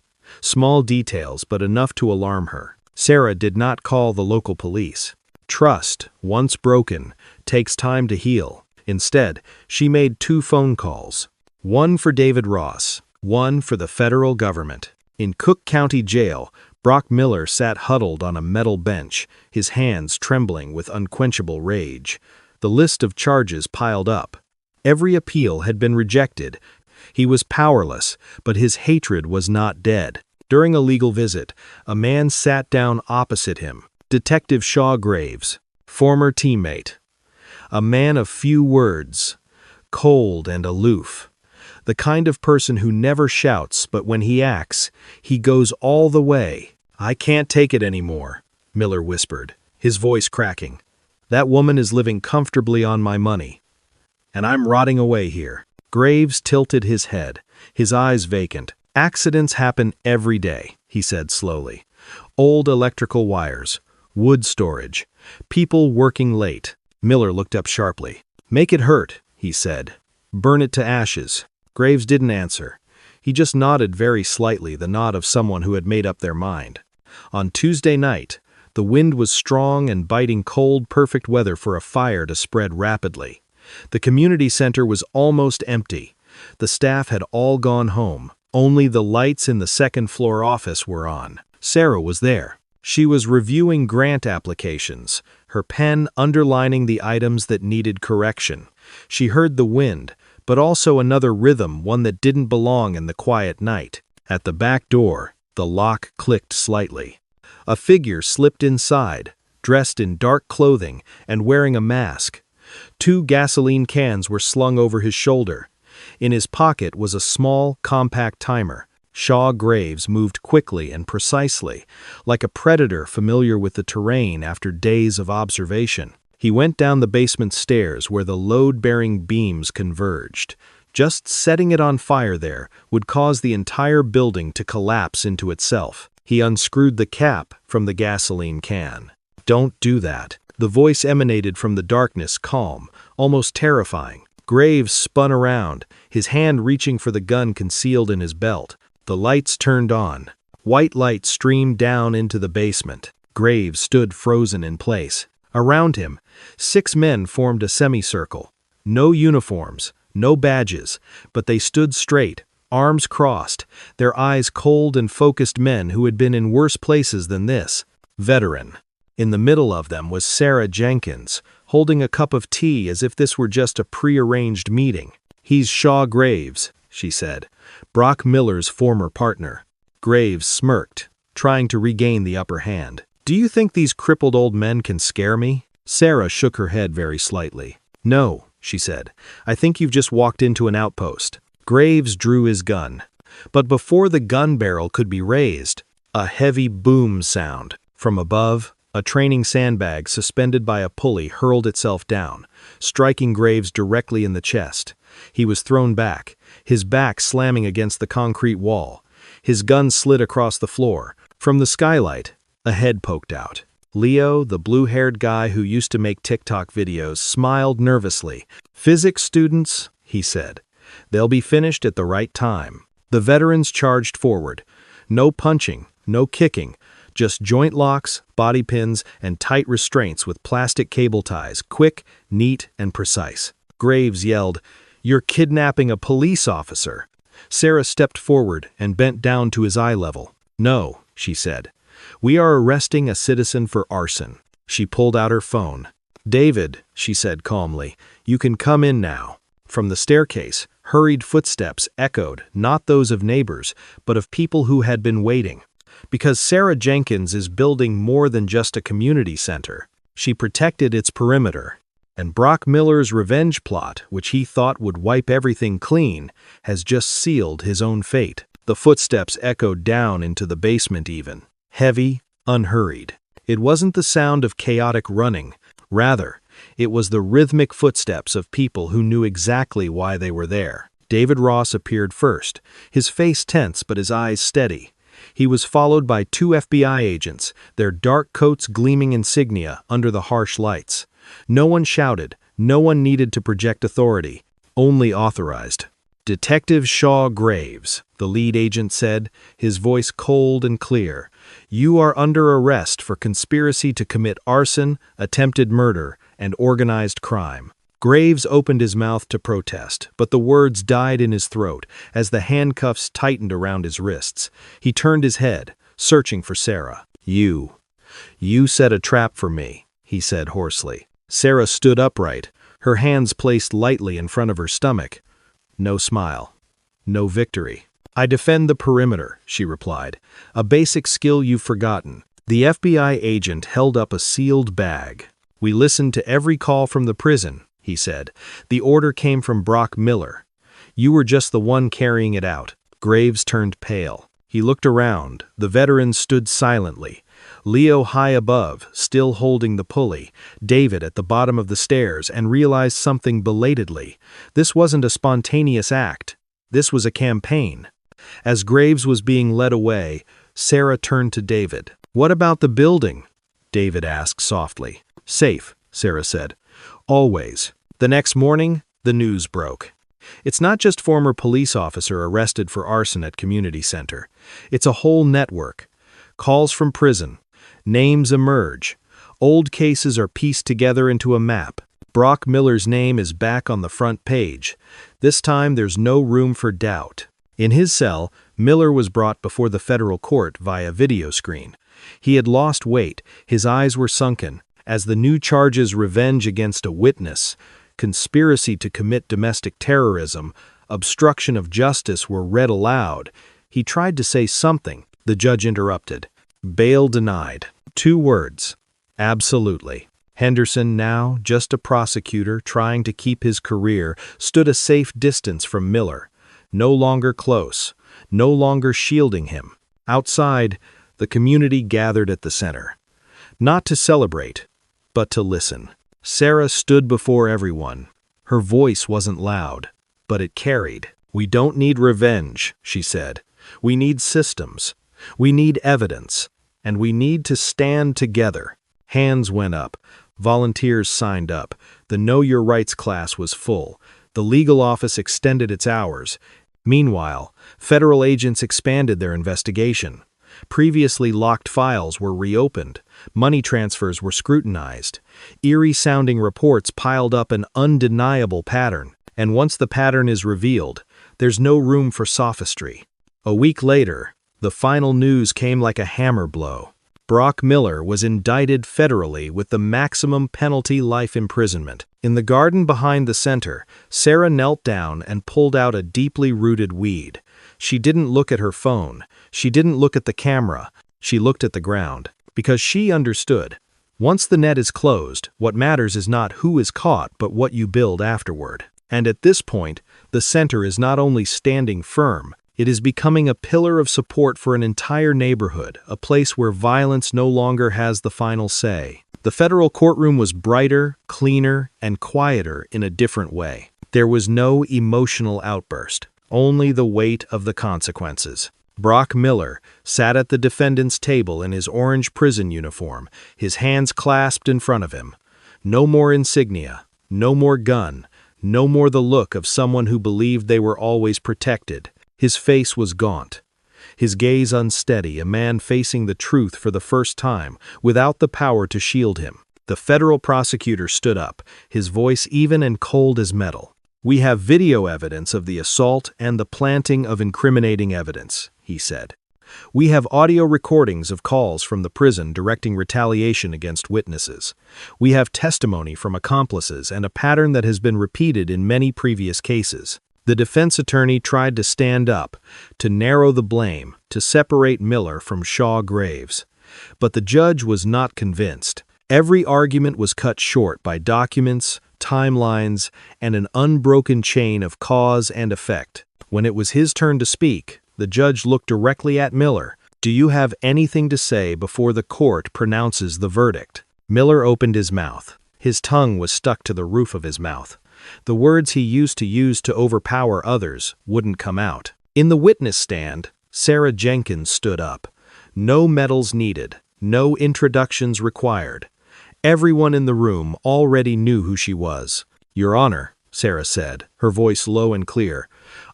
Small details, but enough to alarm her. Sarah did not call the local police. Trust, once broken, takes time to heal. Instead, she made 2 phone calls. One for David Ross, one for the federal government. In Cook County Jail, Brock Miller sat huddled on a metal bench, his hands trembling with unquenchable rage. The list of charges piled up. Every appeal had been rejected. He was powerless, but his hatred was not dead. During a legal visit, a man sat down opposite him. Detective Shaw Graves, former teammate. A man of few words, cold and aloof. The kind of person who never shouts, but when he acts, he goes all the way. "I can't take it anymore," Miller whispered. his voice cracking. "That woman is living comfortably on my money. And I'm rotting away here." Graves tilted his head, his eyes vacant. "Accidents happen every day," he said slowly. "Old electrical wires, wood storage, people working late." Miller looked up sharply. "Make it hurt," he said. "Burn it to ashes." Graves didn't answer. He just nodded very slightly, the nod of someone who had made up their mind. On Tuesday night, the wind was strong and biting cold, perfect weather for a fire to spread rapidly. The community center was almost empty. The staff had all gone home. Only the lights in the second-floor office were on. Sarah was there. She was reviewing grant applications, her pen underlining the items that needed correction. She heard the wind, but also another rhythm, one that didn't belong in the quiet night. At the back door, the lock clicked slightly. A figure slipped inside, dressed in dark clothing and wearing a mask. 2 gasoline cans were slung over his shoulder. In his pocket was a small, compact timer. Shaw Graves moved quickly and precisely, like a predator familiar with the terrain after days of observation. He went down the basement stairs where the load-bearing beams converged. Just setting it on fire there would cause the entire building to collapse into itself. He unscrewed the cap from the gasoline can. "Don't do that." The voice emanated from the darkness, calm, almost terrifying. Graves spun around, his hand reaching for the gun concealed in his belt. The lights turned on. White light streamed down into the basement. Graves stood frozen in place. Around him, 6 men formed a semicircle. No uniforms, no badges, but they stood straight, arms crossed, their eyes cold and focused, men who had been in worse places than this. Veteran. In the middle of them was Sarah Jenkins, holding a cup of tea as if this were just a prearranged meeting. "He's Shaw Graves," she said, "Brock Miller's former partner." Graves smirked, trying to regain the upper hand. "Do you think these crippled old men can scare me?" Sarah shook her head very slightly. "No," she said. "I think you've just walked into an outpost." Graves drew his gun. But before the gun barrel could be raised, a heavy boom sound. From above, a training sandbag suspended by a pulley hurled itself down, striking Graves directly in the chest. He was thrown back, his back slamming against the concrete wall. His gun slid across the floor. From the skylight, a head poked out. Leo, the blue-haired guy who used to make TikTok videos, smiled nervously. "Physics students," he said. "They'll be finished at the right time." The veterans charged forward. No punching, no kicking, just joint locks, body pins, and tight restraints with plastic cable ties, quick, neat, and precise. Graves yelled, "You're kidnapping a police officer." Sarah stepped forward and bent down to his eye level. "No," she said. "We are arresting a citizen for arson." She pulled out her phone. "David," she said calmly, "you can come in now." From the staircase, hurried footsteps echoed, not those of neighbors, but of people who had been waiting. Because Sarah Jenkins is building more than just a community center. She protected its perimeter. And Brock Miller's revenge plot, which he thought would wipe everything clean, has just sealed his own fate. The footsteps echoed down into the basement even. Heavy, unhurried. It wasn't the sound of chaotic running. Rather, it was the rhythmic footsteps of people who knew exactly why they were there. David Ross appeared first, his face tense but his eyes steady. He was followed by 2 FBI agents, their dark coats gleaming insignia under the harsh lights. No one shouted, no one needed to project authority, only authorized. "Detective Shaw Graves," the lead agent said, his voice cold and clear. "You are under arrest for conspiracy to commit arson, attempted murder, and organized crime." Graves opened his mouth to protest, but the words died in his throat as the handcuffs tightened around his wrists. He turned his head, searching for Sarah. You set a trap for me," he said hoarsely. Sarah stood upright, her hands placed lightly in front of her stomach. No smile. No victory. "I defend the perimeter," she replied, "a basic skill you've forgotten." The FBI agent held up a sealed bag. "We listened to every call from the prison," he said. "The order came from Brock Miller. You were just the one carrying it out." Graves turned pale. He looked around. The veterans stood silently. Leo high above, still holding the pulley, David at the bottom of the stairs, and realized something belatedly. This wasn't a spontaneous act. This was a campaign. As Graves was being led away, Sarah turned to David. "What about the building?" David asked softly. "Safe," Sarah said. "Always." The next morning, the news broke. It's not just former police officer arrested for arson at community center. It's a whole network. Calls from prison. Names emerge. Old cases are pieced together into a map. Brock Miller's name is back on the front page. This time there's no room for doubt. In his cell, Miller was brought before the federal court via video screen. He had lost weight, his eyes were sunken, as the new charges revenge against a witness, conspiracy to commit domestic terrorism, obstruction of justice were read aloud. He tried to say something. The judge interrupted. Bail denied. 2 words. Absolutely. Henderson, now just a prosecutor trying to keep his career, stood a safe distance from Miller. No longer close. No longer shielding him. Outside, the community gathered at the center. Not to celebrate, but to listen. Sarah stood before everyone. Her voice wasn't loud, but it carried. "We don't need revenge," she said. "We need systems. We need evidence. And we need to stand together." Hands went up. Volunteers signed up. The Know Your Rights class was full. The legal office extended its hours. Meanwhile, federal agents expanded their investigation. Previously locked files were reopened. Money transfers were scrutinized. Eerie-sounding reports piled up an undeniable pattern. And once the pattern is revealed, there's no room for sophistry. A week later, the final news came like a hammer blow. Brock Miller was indicted federally with the maximum penalty life imprisonment. In the garden behind the center, Sarah knelt down and pulled out a deeply rooted weed. She didn't look at her phone. She didn't look at the camera. She looked at the ground. Because she understood. Once the net is closed, what matters is not who is caught, but what you build afterward. And at this point, the center is not only standing firm, it is becoming a pillar of support for an entire neighborhood, a place where violence no longer has the final say. The federal courtroom was brighter, cleaner, and quieter in a different way. There was no emotional outburst, only the weight of the consequences. Brock Miller sat at the defendant's table in his orange prison uniform, his hands clasped in front of him. No more insignia, no more gun, no more the look of someone who believed they were always protected. His face was gaunt, his gaze unsteady, a man facing the truth for the first time, without the power to shield him. The federal prosecutor stood up, his voice even and cold as metal. "We have video evidence of the assault and the planting of incriminating evidence," he said. "We have audio recordings of calls from the prison directing retaliation against witnesses. We have testimony from accomplices and a pattern that has been repeated in many previous cases." The defense attorney tried to stand up, to narrow the blame, to separate Miller from Shaw Graves. But the judge was not convinced. Every argument was cut short by documents, timelines, and an unbroken chain of cause and effect. When it was his turn to speak, the judge looked directly at Miller. "Do you have anything to say before the court pronounces the verdict?" Miller opened his mouth. His tongue was stuck to the roof of his mouth. The words he used to overpower others wouldn't come out. In the witness stand, Sarah Jenkins stood up. No medals needed, no introductions required. Everyone in the room already knew who she was. "Your Honor," Sarah said, her voice low and clear,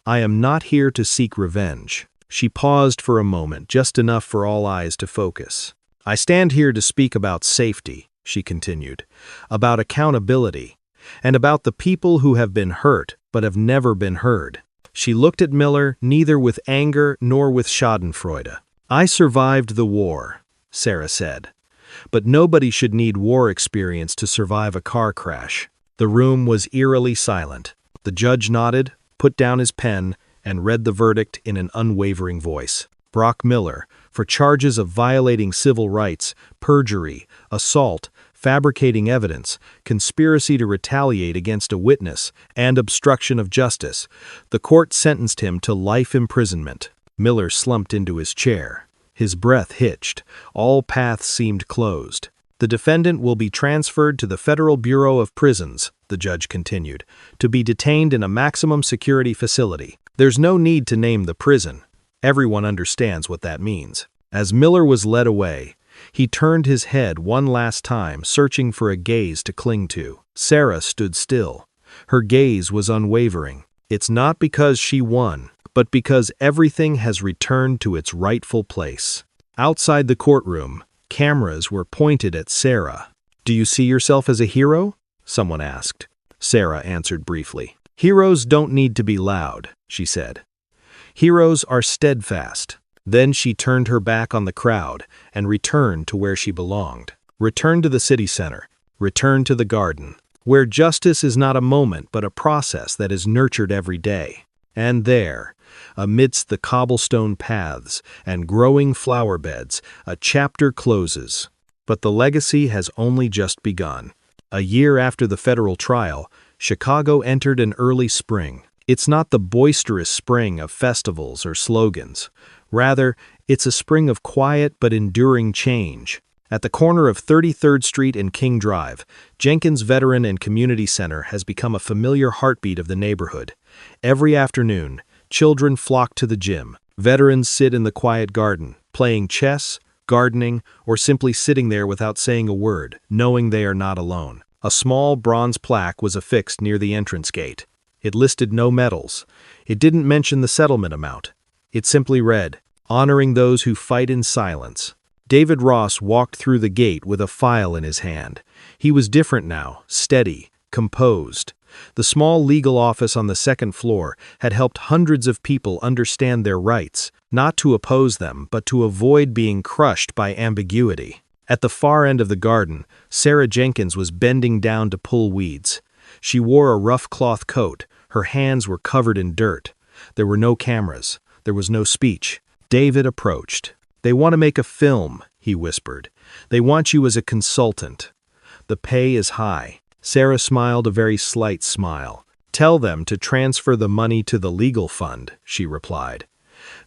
"I am not here to seek revenge." She paused for a moment, just enough for all eyes to focus. "I stand here to speak about safety," she continued, "about accountability, and about the people who have been hurt but have never been heard." She looked at Miller neither with anger nor with schadenfreude. "I survived the war," Sarah said. "But nobody should need war experience to survive a car crash." The room was eerily silent. The judge nodded, put down his pen, and read the verdict in an unwavering voice. Brock Miller, for charges of violating civil rights, perjury, assault, fabricating evidence, conspiracy to retaliate against a witness, and obstruction of justice. The court sentenced him to life imprisonment. Miller slumped into his chair. His breath hitched. All paths seemed closed. The defendant will be transferred to the Federal Bureau of Prisons, the judge continued, to be detained in a maximum security facility. There's no need to name the prison. Everyone understands what that means. As Miller was led away, he turned his head one last time, searching for a gaze to cling to. Sarah stood still. Her gaze was unwavering. It's not because she won, but because everything has returned to its rightful place. Outside the courtroom, cameras were pointed at Sarah. "Do you see yourself as a hero?" someone asked. Sarah answered briefly. "Heroes don't need to be loud," she said. "Heroes are steadfast." Then she turned her back on the crowd and returned to where she belonged. Returned to the city center. Returned to the garden, where justice is not a moment but a process that is nurtured every day. And there, amidst the cobblestone paths and growing flower beds, a chapter closes. But the legacy has only just begun. A year after the federal trial, Chicago entered an early spring. It's not the boisterous spring of festivals or slogans. Rather, it's a spring of quiet but enduring change. At the corner of 33rd Street and King Drive, Jenkins Veteran and Community Center has become a familiar heartbeat of the neighborhood. Every afternoon, children flock to the gym. Veterans sit in the quiet garden, playing chess, gardening, or simply sitting there without saying a word, knowing they are not alone. A small bronze plaque was affixed near the entrance gate. It listed no medals. It didn't mention the settlement amount. It simply read, "Honoring those who fight in silence." David Ross walked through the gate with a file in his hand. He was different now, steady, composed. The small legal office on the second floor had helped hundreds of people understand their rights, not to oppose them, but to avoid being crushed by ambiguity. At the far end of the garden, Sarah Jenkins was bending down to pull weeds. She wore a rough cloth coat. Her hands were covered in dirt. There were no cameras. There was no speech. David approached. "They want to make a film," he whispered. "They want you as a consultant. The pay is high." Sarah smiled a very slight smile. "Tell them to transfer the money to the legal fund," she replied.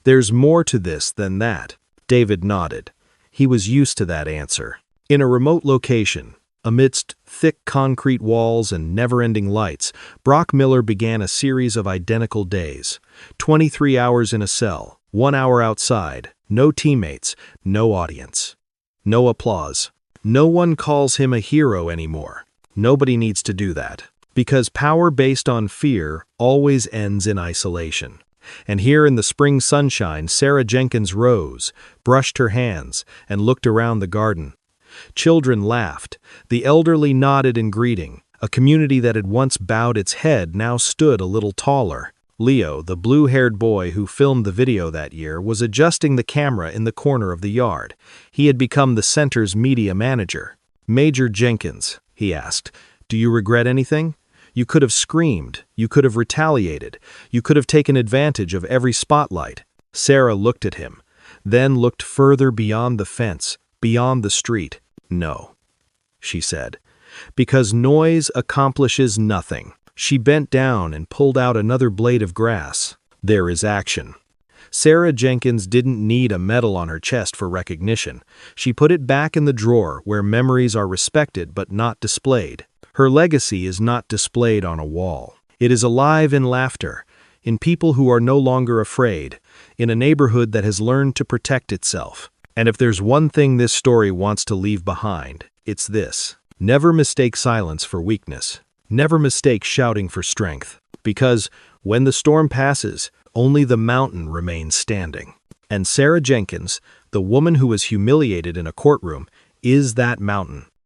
"There's more to this than that." David nodded. He was used to that answer. In a remote location, amidst thick concrete walls and never-ending lights, Brock Miller began a series of identical days. 23 hours in a cell, 1 hour outside, no teammates, no audience, no applause. No one calls him a hero anymore. Nobody needs to do that. Because power based on fear always ends in isolation. And here in the spring sunshine, Sarah Jenkins rose, brushed her hands, and looked around the garden. Children laughed. The elderly nodded in greeting. A community that had once bowed its head now stood a little taller. Leo, the blue-haired boy who filmed the video that year, was adjusting the camera in the corner of the yard. He had become the center's media manager. "Major Jenkins," he asked, "do you regret anything? You could have screamed. You could have retaliated. You could have taken advantage of every spotlight." Sarah looked at him, then looked further beyond the fence, beyond the street. "No," she said, "because noise accomplishes nothing." She bent down and pulled out another blade of grass. "There is action." Sarah Jenkins didn't need a medal on her chest for recognition. She put it back in the drawer where memories are respected but not displayed. Her legacy is not displayed on a wall. It is alive in laughter, in people who are no longer afraid, in a neighborhood that has learned to protect itself. And if there's one thing this story wants to leave behind, it's this. Never mistake silence for weakness. Never mistake shouting for strength. Because when the storm passes, only the mountain remains standing. And Sarah Jenkins, the woman who was humiliated in a courtroom, is that mountain.